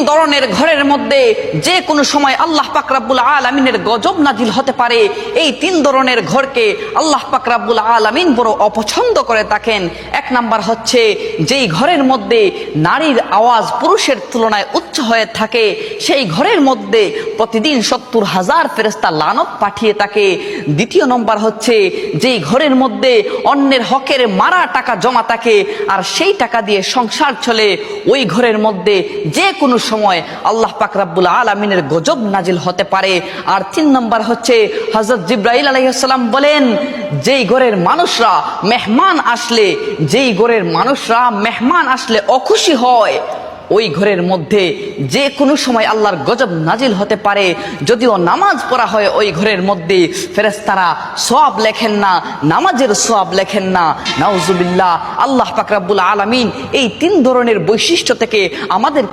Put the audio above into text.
ধরনের ঘরের মধ্যে যে কোনো সময় আল্লাহ পাক রব্বুল আলামিনের গজব নাজিল হতে পারে। এই 3 ধরনের ঘরকে আল্লাহ পাক রব্বুল আলামিন বড় অপছন্দ করে থাকেন। 1 নাম্বার হচ্ছে যেই ঘরের মধ্যে নারীর আওয়াজ পুরুষের তুলনায় উচ্চ হয়ে থাকে, সেই ঘরের মধ্যে প্রতিদিন 70,000 ফেরেশতা লানত পাঠিয়ে থাকে। 2 নম্বর হচ্ছে যেই ঘরের মধ্যে অন্যের হকের মারা টাকা জমা থাকে আর সেই টাকা দিয়ে সংসার চলে, ওই ঘরের মধ্যে যে কোনো সময় আল্লাহ পাক রব্বুল আলামিনের গজব নাজিল হতে পারে। আর 3 নম্বর হচ্ছে হযরত জিবরাইল আলাইহিস সালাম বলেন, যেই ঘরের মানুষরা মেহমান আসলে অখুশি হয়, ওই ঘরের মধ্যে যে কোনো সময় আল্লাহর গজব নাজিল হতে পারে। যদিও নামাজ পড়া হয় ওই ঘরের মধ্যে, ফেরেশতারা সওয়াব লেখেন না, নামাজের সওয়াব লেখেন না। নাউজুবিল্লাহ। আল্লাহ পাক রব্বুল আলামিন এই 3 ধরনের বৈশিষ্ট্য থেকে আমাদের